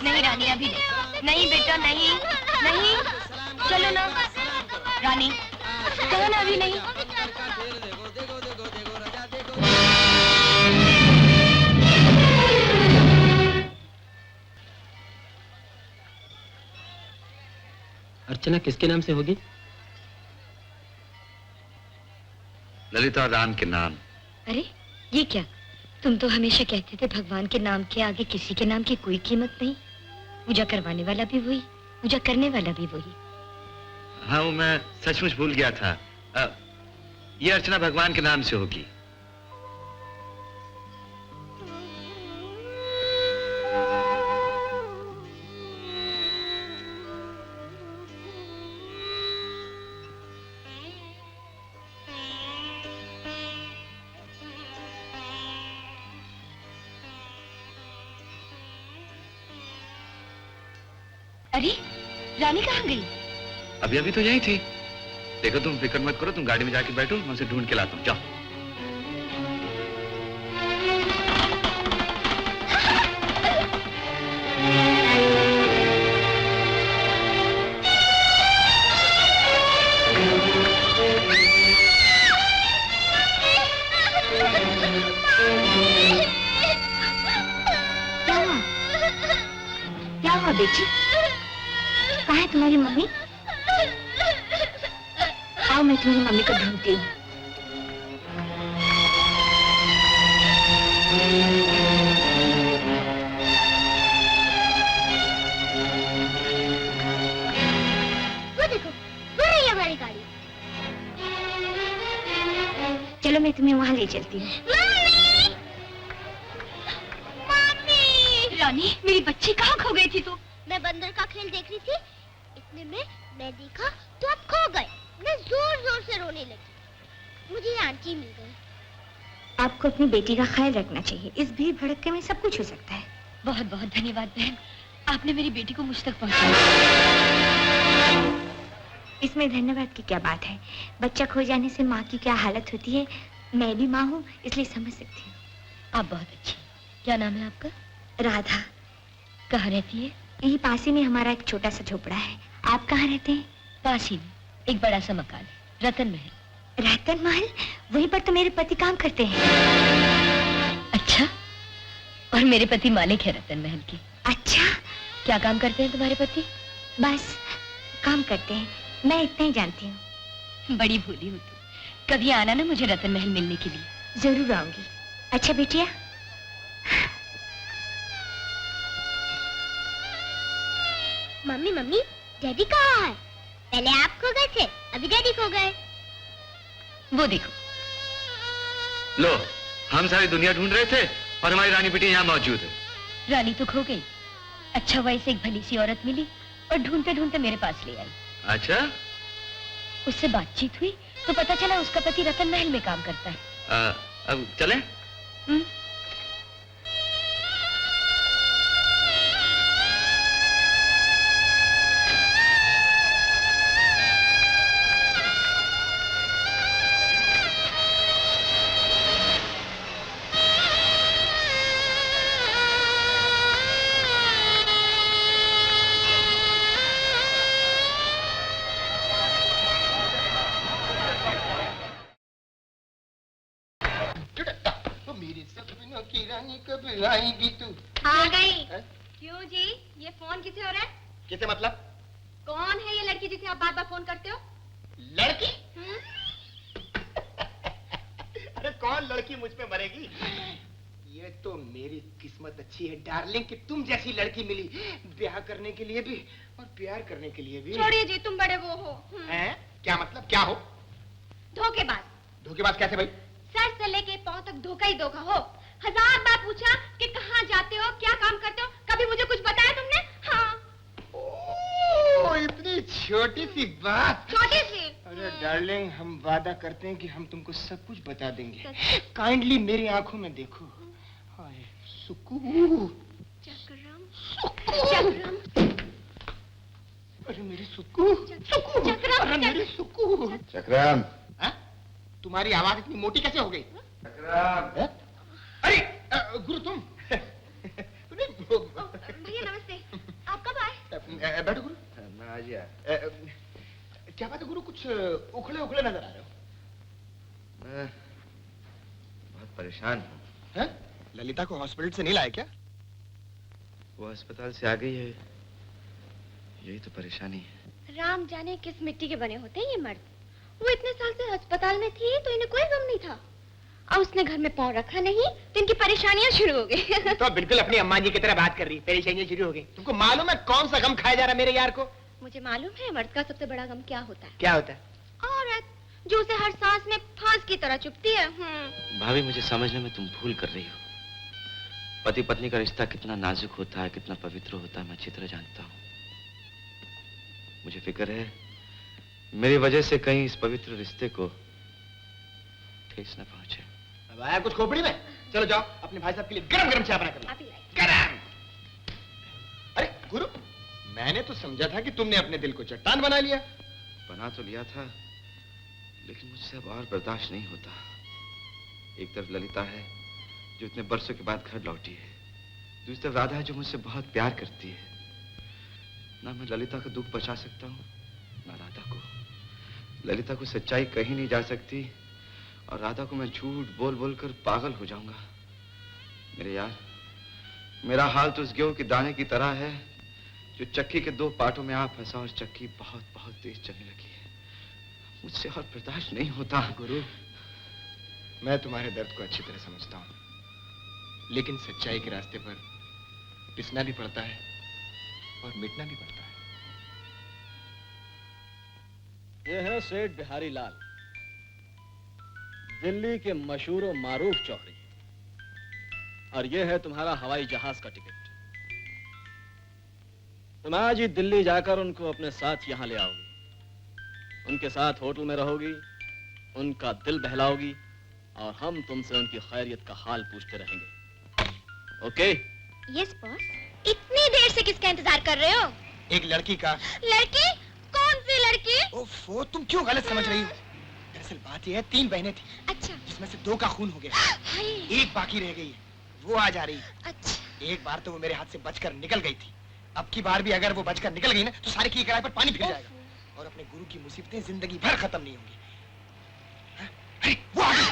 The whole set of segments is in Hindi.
नहीं रानी, अभी नहीं। नहीं बेटा, नहीं नहीं, चलो ना रानी, कहो ना अभी नहीं। अर्चना किसके नाम से होगी? ललिता राम के नाम। अरे ये क्या, तुम तो हमेशा कहते थे भगवान के नाम के आगे किसी के नाम की कोई कीमत नहीं। पूजा करवाने वाला भी वही, पूजा करने वाला भी वही। हाँ, वो मैं सचमुच भूल गया था। ये अर्चना भगवान के नाम से होगी। अरे रानी कहाँ गई? अभी अभी तो यही थी। देखो तुम फिक्र मत करो, तुम गाड़ी में जाके बैठो, मैं उसे ढूंढ के लाता हूँ। जाओ। क्या हुआ बेटी? कहाँ है तुम्हारी मम्मी? आओ मैं तुम्हारी मम्मी को ढूंढती हूँ। वो देखो, वो रही है हमारी गाड़ी। चलो मैं तुम्हें वहाँ ले चलती हूँ। मम्मी! मम्मी! रानी, मेरी बच्ची कहाँ खो गई थी तू? मैं बंदर का खेल देख रही थी, इतने में मैं देखा तो आप खो गए। मैं जोर जोर से रोने लगी। मुझे ये आंटी मिल गई। आपको अपनी बेटी का ख्याल रखना चाहिए। इस भीड़ भड़के में सब कुछ हो सकता है। बहुत बहुत धन्यवाद बहन, आपने मेरी बेटी को मुझ तक पहुंचाया। इसमें धन्यवाद की क्या बात है? बच्चा खो जाने से माँ की क्या हालत होती है, मैं भी माँ हूँ इसलिए समझ सकती हूँ। आप बहुत अच्छी। क्या नाम है आपका? राधा। कहाँ रहती है? यही पास ही में हमारा एक छोटा सा झोपड़ा है। आप कहाँ रहते हैं? पास ही में एक बड़ा सा मकान है, रतन महल। रतन महल? वहीं पर तो मेरे पति काम करते हैं। अच्छा, और मेरे पति मालिक है रतन महल के। अच्छा, क्या काम करते हैं तुम्हारे पति? बस काम करते हैं, मैं इतना ही जानती हूँ। बड़ी भोली हो तुम। कभी आना ना मुझे रतन महल मिलने के लिए। जरूर आऊंगी। अच्छा बेटिया, मम्मी मम्मी, डैडी कहाँ है? पहले आप खो गए थे, अभी डैडी खो गए। वो देखो। लो, हम सारी दुनिया ढूंढ रहे थे और हमारी रानी बेटी यहाँ मौजूद है। रानी तो खो गई। अच्छा हुआ इसे एक भली सी औरत मिली और ढूंढते ढूंढते मेरे पास ले आई। अच्छा? उससे बातचीत हुई तो पता चला उसका पति रतन महल में काम करता है। अब चलें? कब आएगी तू? आ गई। क्यों जी, ये फोन किसे हो रहा है? किसे मतलब? कौन है ये लड़की जिसे आप बार बार फोन करते हो? लड़की? अरे कौन लड़की मुझ पे मरेगी? ये तो मेरी किस्मत अच्छी है डार्लिंग कि तुम जैसी लड़की मिली, ब्याह करने के लिए भी और प्यार करने के लिए भी। छोड़िए जी, तुम बड़े वो हो। हैं? क्या मतलब, क्या हो? धोखेबाज। धोखेबाज कैसे भाई? सर से लेके पांव तक धोखा ही धोखा हो। 1000 बार पूछा कि कहाँ जाते हो, क्या काम करते हो, कभी मुझे कुछ बताया तुमने? हाँ। ओह, इतनी छोटी सी बात। छोटी सी? अरे डार्लिंग, हम वादा करते हैं कि हम तुमको सब कुछ बता देंगे। काइंडली मेरी आंखों में देखो। हाय सुकू। चक्रम। चक्रम। अरे मेरी सुकू। सुकू। चक्रम। अरे मेरी सुकू। चक्रम। तुम्हारी आवाज इतनी मोटी कैसे हो गई? चक्रम। अरे गुरु तुम जी आया। क्या बात है गुरु, कुछ उखड़े उखड़े नजर आ रहे हो? मैं बहुत परेशान हूँ। हैं? ललिता को हॉस्पिटल से नहीं लाया क्या? वो अस्पताल से आ गई है, यही तो परेशानी है। राम जाने किस मिट्टी के बने होते हैं ये मर्द। वो इतने साल से अस्पताल में थी तो इन्हें कोई गम नहीं था, और उसने घर में पाँव रखा नहीं तो इनकी परेशानियां शुरू हो गई। तो बिल्कुल अपनी अम्मा जी की तरह बात कर रही, परेशानियां शुरू हो गई। तुमको मालूम है कौन सा गम खाया जा रहा है मेरे यार को? मुझे मालूम है मर्द का सबसे बड़ा गम क्या होता है। क्या होता है? औरत जो उसे हर सांस में फांस की तरह चुभती है। भाभी, मुझे समझने में तुम भूल कर रही हो। पति पत्नी का रिश्ता कितना नाजुक होता है, कितना पवित्र होता है, मैं अच्छी तरह जानता हूँ। मुझे फिक्र है मेरी वजह से कहीं इस पवित्र रिश्ते को ठेस न पहुंचे। अब आया कुछ खोपड़ी में? चलो जाओ अपने भाई साहब के लिए गरम गरम चाय बना कर लो। गरम। अरे गुरु, मैंने तो समझा था कि तुमने अपने दिल को चट्टान बना लिया। बना तो लिया था, लेकिन मुझसे अब और बर्दाश्त नहीं होता। एक तरफ ललिता है जो इतने बरसों के बाद घर लौटी है, दूसरी तरफ राधा है जो मुझसे बहुत प्यार करती है। ना मैं ललिता का दुख बचा सकता हूँ, ना राधा को। ललिता को सच्चाई कहीं नहीं जा सकती, और राधा को मैं झूठ बोल बोल कर पागल हो जाऊंगा। मेरे यार, मेरा हाल तो उस गेहूं के दाने की तरह है जो चक्की के दो पार्टों में आप फंसा और चक्की बहुत बहुत तेज चलने लगी है। मुझसे और बर्दाश्त नहीं होता। गुरु, मैं तुम्हारे दर्द को अच्छी तरह समझता हूँ, लेकिन सच्चाई के रास्ते पर पिसना भी पड़ता है और मिटना भी पड़ता है। ये है सेठ बिहारी लाल, दिल्ली के मशहूर और मारूफ चौधरी, और ये है तुम्हारा हवाई जहाज का टिकट। तुम आज ही दिल्ली जाकर उनको अपने साथ यहां ले आओगी, उनके साथ होटल में रहोगी, उनका दिल बहलाओगी, और हम तुमसे उनकी खैरियत का हाल पूछते रहेंगे। ओके? Yes boss. इतनी देर से किसका इंतजार कर रहे हो? एक लड़की का। लड़की? कौन सी लड़की? ओफो, तुम क्यों गलत समझ रही हो? दरअसल बात यह है, 3 बहनें थी। अच्छा। जिसमें से 2 का खून हो गया, एक बाकी रह गई है, वो आज आ रही है। अच्छा। एक बार तो वो मेरे हाथ से बचकर निकल गई थी, अब की बार भी अगर वो बचकर निकल गई ना तो सारे की कड़ाई पर पानी फिर जाएगा, और अपने गुरु की मुसीबतें जिंदगी भर खत्म नहीं होंगी। अरे वो आ गई।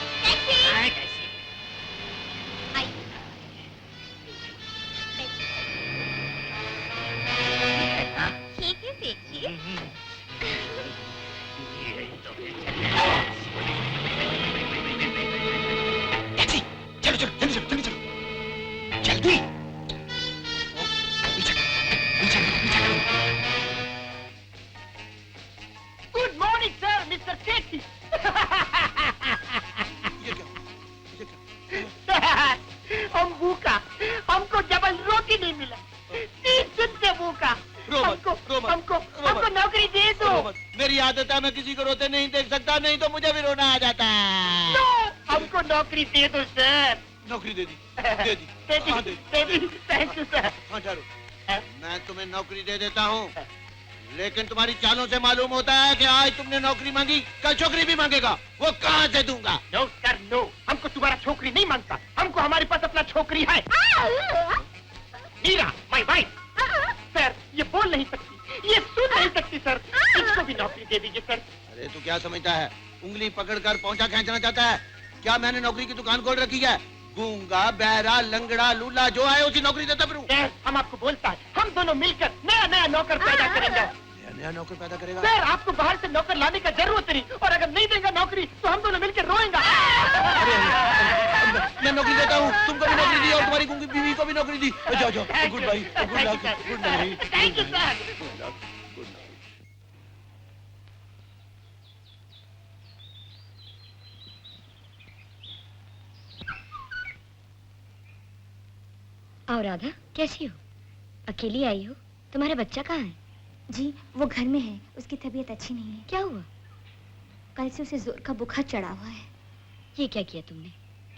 ठीक है देखिए। टैक्सी, चलो चलो जल्दी चलो, जल्दी चलो, जल्दी। Good morning sir, mister taxi. हम भूखा, हमको डबल रोटी नहीं मिला, 3 दिन से भूखा। हमको नौकरी दे दो। मेरी आदत है, मैं किसी को रोते नहीं देख सकता, नहीं तो मुझे भी रोना आ जाता है। हमको नौकरी दे दो सर। नौकरी दे दी, दे दी, दे दी। Thank you sir. हाँ ठहरो, मैं तुम्हें नौकरी दे देता हूँ, लेकिन तुम्हारी चालों से मालूम होता है कि आज तुमने नौकरी मांगी, कल छोकरी भी मांगेगा, वो कहाँ से दूंगा? नो सर नो, हमको तुम्हारा छोकरी नहीं मांगता, हमको हमारे पास अपना छोकरी है। Meera, my wife. सर, ये बोल नहीं सकती, ये सुन नहीं सकती सर, इसको भी नौकरी दे दीजिए सर। अरे तू क्या समझता है, उंगली पकड़कर पहुंचा खींचना चाहता है क्या? मैंने नौकरी की दुकान खोल रखी है, गूंगा बहरा लंगड़ा लूला जो आए उसी नौकरी देता फिरूं। सर, हम आपको बोलता है, हम दोनों मिलकर नया नया नौकर पैदा करेंगे। नया नौकर पैदा करेगा? सर, आपको बाहर से नौकर लाने का जरूरत नहीं, और अगर नहीं देगा नौकरी तो हम दोनों मिलकर रोएंगे। मैं नौकरी देता हूँ, तुमको भी नौकरी दी और तुम्हारी गूंगी बीवी को भी नौकरी दी। जाओ जाओ, goodbye, good luck, good night. Thank you sir. Good luck, good night. और राधा कैसी हो? अकेली आई हो? तुम्हारा बच्चा कहाँ है? जी वो घर में है, उसकी तबीयत अच्छी नहीं है। क्या हुआ? कल से उसे जोर का बुखार चढ़ा हुआ है। ये क्या किया तुमने?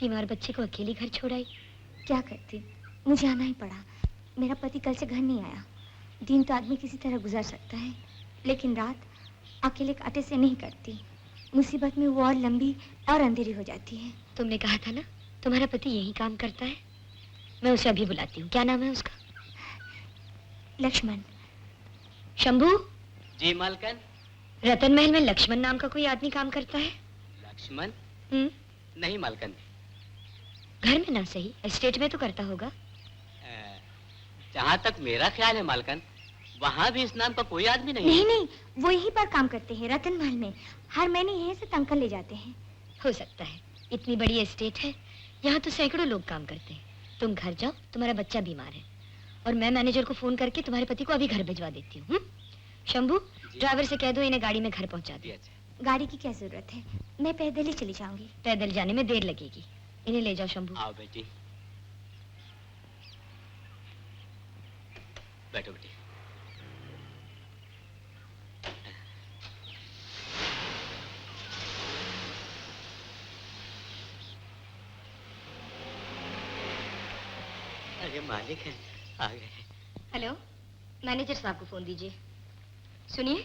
बीमार बच्चे को अकेली घर छोड़ाई? क्या करती, मुझे आना ही पड़ा। मेरा पति कल से घर नहीं आया। दिन तो आदमी किसी तरह गुजार सकता है, लेकिन रात अकेले कांटे से नहीं कटती। मुसीबत में वो और लंबी और अंधेरी हो जाती है। तुमने कहा था ना तुम्हारा पति यही काम करता है। मैं उसे अभी बुलाती हूँ। क्या नाम है उसका? लक्ष्मण। शंभू, जी मालकन। रतन महल में लक्ष्मण नाम का कोई आदमी काम करता है? लक्ष्मण? नहीं मालकन। घर में ना सही, एस्टेट में तो करता होगा। जहाँ तक मेरा ख्याल है मालकन, वहाँ भी इस नाम का कोई आदमी नहीं। नहीं नहीं, वो यहीं पर काम करते हैं, रतन महल में। हर महीने यहीं से तनख्वाह ले जाते हैं। हो सकता है, इतनी बड़ी एस्टेट है, यहाँ तो सैकड़ों लोग काम करते हैं। तुम घर जाओ, तुम्हारा बच्चा बीमार है, और मैं मैनेजर को फोन करके तुम्हारे पति को अभी घर भिजवा देती हूँ। शंभू, ड्राइवर से कह दो इन्हें गाड़ी में घर पहुँचा दे। गाड़ी की क्या जरूरत है, मैं पैदल ही चली जाऊंगी। पैदल जाने में देर लगेगी, इन्हें ले जाओ शंभू। आओ बेटी, बैठो बेटी। अरे मालिक है, आ गए। हेलो, मैनेजर साहब को फोन दीजिए। सुनिए,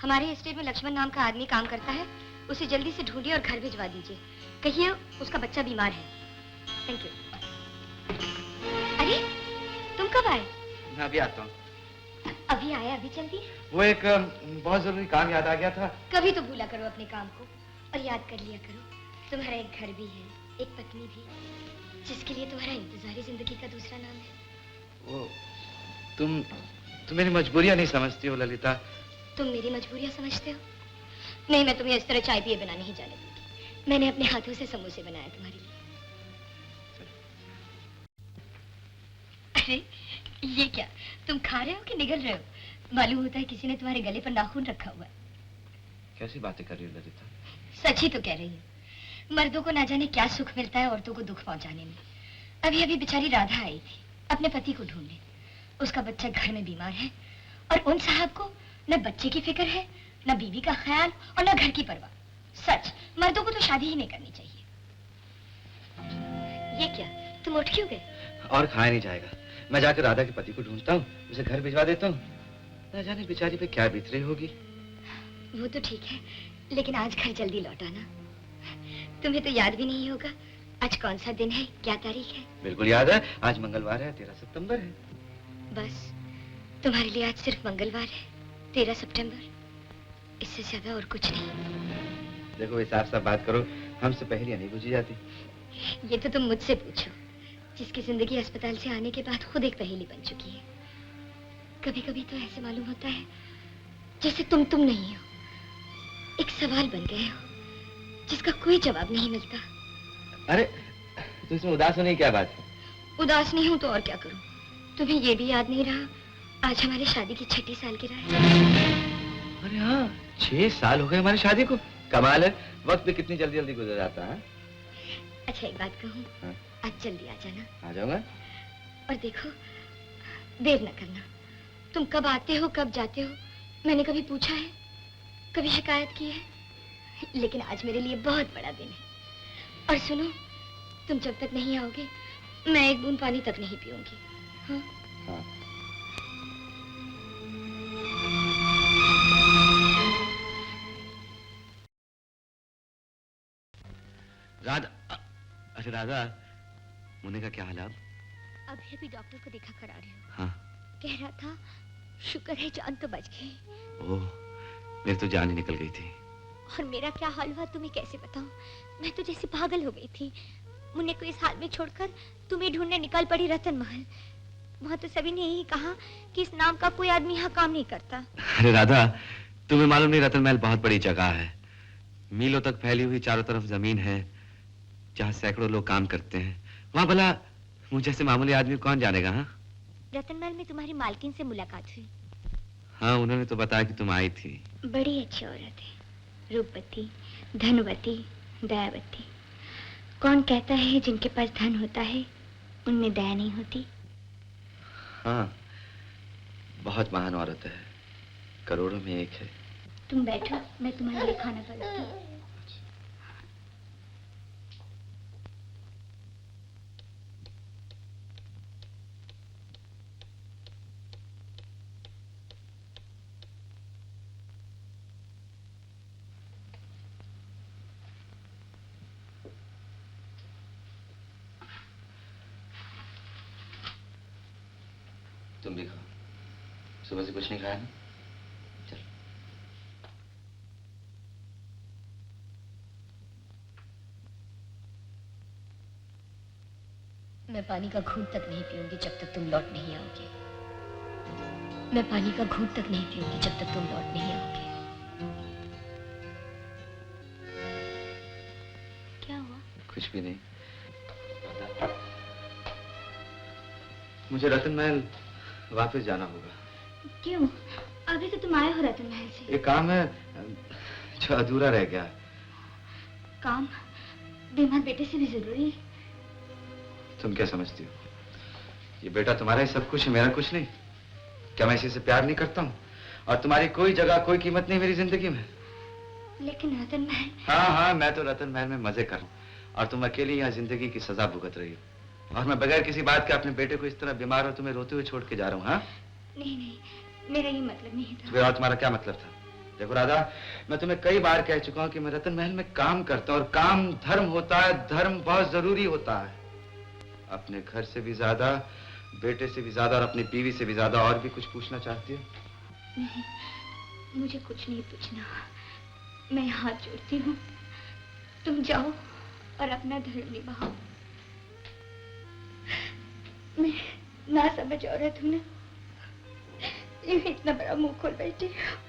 हमारे एस्टेट में लक्ष्मण नाम का आदमी काम करता है, उसे जल्दी से ढूंढिए और घर भिजवा दीजिए। कहिए उसका बच्चा बीमार है। Thank you. अरे, तुम कब आए? मैं अभी आता हूँ। अभी आया, अभी चल दिए? वो एक बहुत जरूरी काम याद आ गया था। कभी तो भूला करो अपने काम को, और याद कर लिया करो तुम्हारा एक घर भी है, एक पत्नी भी, जिसके लिए तुम्हारा इंतजारी जिंदगी का दूसरा नाम है। वो तुम मेरी मजबूरियां नहीं समझती हो ललिता। तुम मेरी मजबूरियां समझते हो? नहीं, मैं तुम्हें इस तरह चाय पिए बिना नहीं जाने दूंगी। मैंने अपने हाथों से समोसे बनाया तुम्हारे लिए। अरे ये क्या, तुम खा रहे हो कि निगल रहे हो? मालूम होता है किसी ने तुम्हारे गले पर नाखून रखा हुआ है। कैसी बातें कर रही हो ललिता? सच ही तो कह रही हूँ। मर्दों को ना जाने क्या सुख मिलता है औरतों को दुख पहुंचाने में। अभी अभी बेचारी राधा आई थी अपने पति को ढूंढने। उसका बच्चा घर में बीमार है, और उन साहब को न बच्चे की फिक्र है, न बीवी का ख्याल, और न घर की परवाह। सच, मर्दों को तो शादी ही नहीं करनी चाहिए। ये क्या, तुम उठ क्यों गए? और खाया नहीं जाएगा। मैं जाकर राधा के पति को ढूंढता हूँ, उसे घर भिजवा देता हूँ। न जाने बेचारी पे क्या बीत रही होगी। वो तो ठीक है, लेकिन आज घर जल्दी लौट आना। तुम्हें तो याद भी नहीं होगा आज कौन सा दिन है, क्या तारीख है? बिल्कुल याद है, आज मंगलवार है, 13 सितंबर है। बस तुम्हारे लिए आज सिर्फ मंगलवार है, 13 सितंबर। इससे ज्यादा और कुछ नहीं। देखो हिसाब साफ बात करो, हमसे पहेलियां नहीं बुझी जाती। ये तो तुम मुझसे पूछो, जिसकी जिंदगी अस्पताल से आने के बाद खुद एक पहेली बन चुकी है। कभी कभी तो ऐसे मालूम होता है जैसे तुम नहीं हो, एक सवाल बन गए हो जिसका कोई जवाब नहीं मिलता। अरे तो इसमें उदास होने की क्या बात है? उदास नहीं हूं तो और क्या करूं? तुम्हें ये भी याद नहीं रहा आज हमारी शादी की 6ठी सालगिरह है। अरे हाँ, 6 साल हो गए हमारी शादी को। कमाल है, वक्त भी कितनी जल्दी जल्दी गुजर जाता है। अच्छा एक बात कहूं, हाँ? आज जल्दी आ जाना। आ जाऊंगा। और देखो, देर न करना। तुम कब आते हो कब जाते हो मैंने कभी पूछा है, कभी शिकायत की है? लेकिन आज मेरे लिए बहुत बड़ा दिन है। और सुनो, तुम जब तक नहीं आओगे मैं एक बूंद पानी तक नहीं पीऊंगी। हाँ? हाँ। राधा, अच्छा राधा, मुन्ने का क्या हाल है अब? अभी अभी डॉक्टर को देखा कर आ रही हूँ। हाँ। कह रहा था शुक्र है जान तो बच गई। ओह, मेरी तो जान ही निकल गई थी। और मेरा क्या हाल हुआ तुम्हें कैसे बताऊं? मैं तो जैसे पागल हो गई थी। मुन्ने को इस हाल में छोड़कर तुम्हें ढूंढने निकल पड़ी रतन महल। वहाँ तो सभी ने यही कहा कि इस नाम का कोई आदमी यहाँ काम नहीं करता। अरे राधा, तुम्हें मालूम नहीं, रतन महल बहुत बड़ी जगह है। मीलों तक फैली हुई चारों तरफ जमीन है, जहाँ सैकड़ों लोग काम करते हैं। वहाँ भला मुझे जैसे मामूली आदमी कौन जानेगा? हाँ, रतन महल में तुम्हारी मालकिन से मुलाकात हुई। हाँ, उन्होंने तो बताया कि तुम आई थी। बड़ी अच्छी औरत है, रूपवती, धनवती, दयावती। कौन कहता है जिनके पास धन होता है उनमें दया नहीं होती? हाँ, बहुत महान औरत है, करोड़ों में एक है। तुम बैठो, मैं तुम्हारे लिए खाना बनाती हूँ। तुम भी खाओ, सुबह से कुछ नहीं खाया ना? चल। मैं पानी का घूंट तक नहीं पीऊंगी जब तक तुम लौट नहीं आओगे। मैं पानी का घूंट तक नहीं पीऊंगी जब तक तुम लौट नहीं आओगे। क्या हुआ? कुछ भी नहीं। मुझे रतन महल वापस जाना होगा। क्यों? अभी तो तुम आए हो रतन महल से। एक काम है जो अधूरा रह गया। काम बीमार बेटे से भी जरूरी है। तुम क्या समझती हो? ये बेटा तुम्हारा ही सब कुछ है, मेरा कुछ नहीं। क्या मैं इसी से प्यार नहीं करता हूँ? और तुम्हारी कोई जगह, कोई कीमत नहीं मेरी जिंदगी में। लेकिन रतन महल। हाँ, मैं तो रतन महल में मजे कर रहा हूँ और तुम अकेली यहाँ जिंदगी की सजा भुगत रही हो। और मैं बगैर किसी बात के अपने बेटे को इस तरह बीमार और तुम्हें रोते हुए छोड़ के जा रहा हूँ। हाँ नहीं, मेरा ये मतलब नहीं था। फिर और तुम्हारा क्या मतलब था? देखो राधा, मैं तुम्हें कई बार कह चुका हूँ कि मैं रतन महल में काम करता हूँ और काम धर्म होता है, धर्म बहुत जरूरी होता है। अपने घर से भी ज्यादा, बेटे से भी ज्यादा और अपनी बीवी से भी ज्यादा। और भी कुछ पूछना चाहती हो? नहीं, मुझे कुछ नहीं पूछना। मैं हाथ जोड़ती हूँ, तुम जाओ और अपना धर्म निभाओ। मैं ना समझ औरत हूँ ना, इतना बड़ा मुंह खोल बैठी हूँ।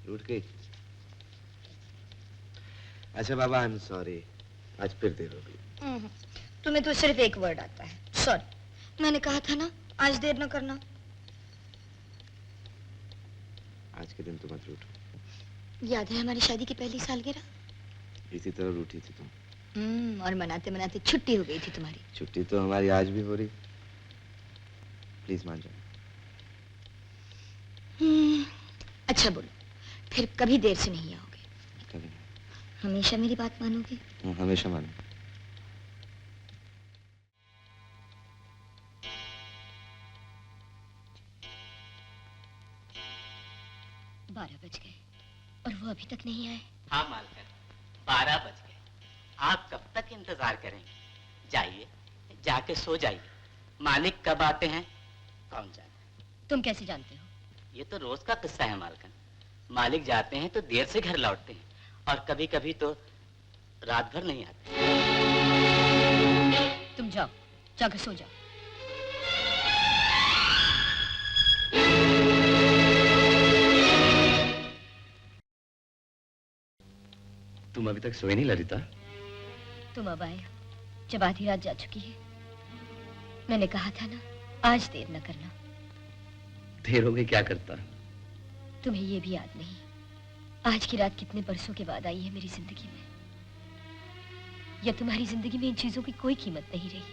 लूट गई। अच्छा बाबा, आई एम सॉरी, आज फिर देर हो गई। तुम्हें तो सिर्फ एक वर्ड आता है, सॉरी। मैंने कहा था ना आज देर न करना। आज के दिन तो मत रूठो। याद है हमारी शादी की पहली सालगिरह? इसी तरह रूठी थी तुम। और मनाते मनाते छुट्टी हो गई थी तुम्हारी। छुट्टी तो हमारी आज भी हो रही। प्लीज मान जाओ। अच्छा बोलो, फिर कभी देर से नहीं आओगे? कभी नहीं। हमेशा मेरी बात मानोगे? हमेशा मानो। 12 बज गए और वो अभी तक नहीं आए। हाँ मालकिन, 12 बज गए। आप कब तक इंतजार करेंगे? जाइए, जाके सो जाइए। मालिक कब आते हैं कौन जाने। तुम कैसे जानते हो? ये तो रोज का किस्सा है मालकिन। मालिक जाते हैं तो देर से घर लौटते हैं और कभी कभी तो रात भर नहीं आते। तुम जाओ, जाकर सो जाओ। तुम अभी तक सोई नहीं ललिता? तुम अब आए हो जब आधी रात जा चुकी है। मैंने कहा था ना, आज देर न करना। देर हो गई, क्या करता? तुम्हें ये भी याद नहीं, आज की रात कितने बरसों के बाद आई है मेरी जिंदगी में। या तुम्हारी जिंदगी में इन चीजों की कोई कीमत नहीं रही।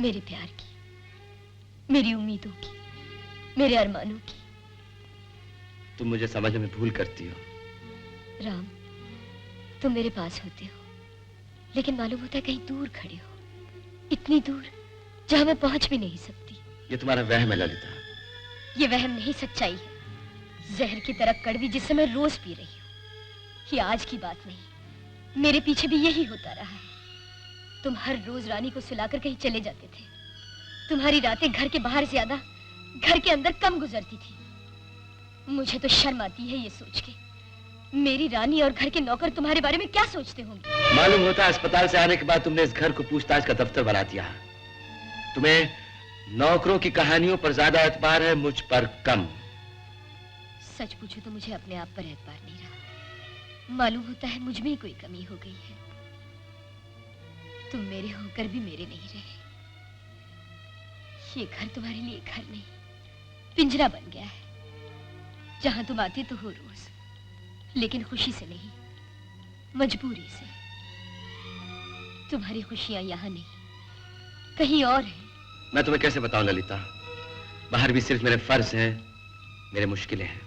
मेरे प्यार की, मेरी उम्मीदों की, मेरे अरमानों की। तुम मुझे समझने में भूल करती हो। राम, तुम मेरे पास होते हो, लेकिन मालूम होता है कहीं दूर खड़े हो, इतनी दूर जहां मैं पहुंच भी नहीं सकती। ये तुम्हारा वहम है ललिता। ये वहम नहीं, सच्चाई है। जहर की तरह कड़वी जिसे मैं रोज पी रही हूँ। ये आज की बात नहीं, मेरे पीछे भी यही होता रहा है। तुम हर रोज रानी को सुलाकर कहीं चले जाते थे। तुम्हारी रातें घर के बाहर ज्यादा, घर के अंदर कम गुजरती थी। मुझे तो शर्म आती है ये सोच के, मेरी रानी और घर के नौकर तुम्हारे बारे में क्या सोचते होंगे। मालूम होता है अस्पताल से आने के बाद तुमने इस घर को पूछताछ का दफ्तर बना दिया। तुम्हें नौकरों की कहानियों पर ज्यादा एतबार है, मुझ पर कम। सच पूछो तो मुझे अपने आप पर एतबार नहीं रहा। मालूम होता है मुझ में ही कोई कमी हो गई है। तुम मेरे होकर भी मेरे नहीं रहे। ये घर तुम्हारे लिए घर नहीं, पिंजरा बन गया है, जहां तुम आती तो हो रोज, लेकिन खुशी से नहीं, मजबूरी से। तुम्हारी खुशियां यहां नहीं, कहीं और है। मैं तुम्हें कैसे बताऊं ललिता? बाहर भी सिर्फ मेरे फर्ज हैं, मेरे मुश्किलें हैं।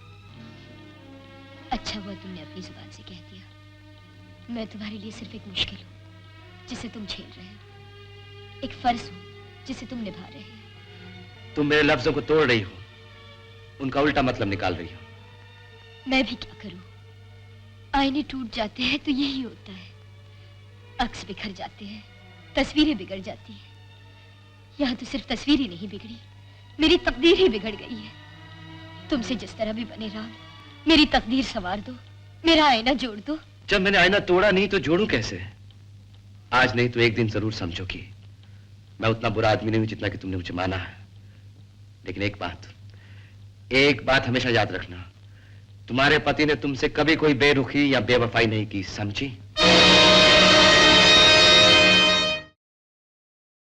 अच्छा हुआ तुमने अपनी जुबान से कह दिया। मैं तुम्हारे लिए सिर्फ एक मुश्किल हूँ जिसे तुम झेल रहे हो, एक फर्ज हूँ जिसे तुम निभा रहे हो। तुम मेरे लफ्जों को तोड़ रही हो, उनका उल्टा मतलब निकाल रही हो। मैं भी क्या करूं? आईने टूट जाते हैं तो यही होता है, अक्स बिखर जाते हैं, तस्वीरें बिगड़ जाती हैं। यहाँ तो सिर्फ तस्वीर ही नहीं बिगड़ी, मेरी तकदीर ही बिगड़ गई है। तुमसे जिस तरह भी बने राम, मेरी तकदीर संवार दो, मेरा आईना जोड़ दो। जब मैंने आईना तोड़ा नहीं तो जोड़ूं कैसे? आज नहीं तो एक दिन जरूर समझोगी मैं उतना बुरा आदमी नहीं हूं जितना कि तुमने मुझे माना है। लेकिन एक बात हमेशा याद रखना, तुम्हारे पति ने तुमसे कभी कोई बेरुखी या बेवफाई नहीं की, समझी?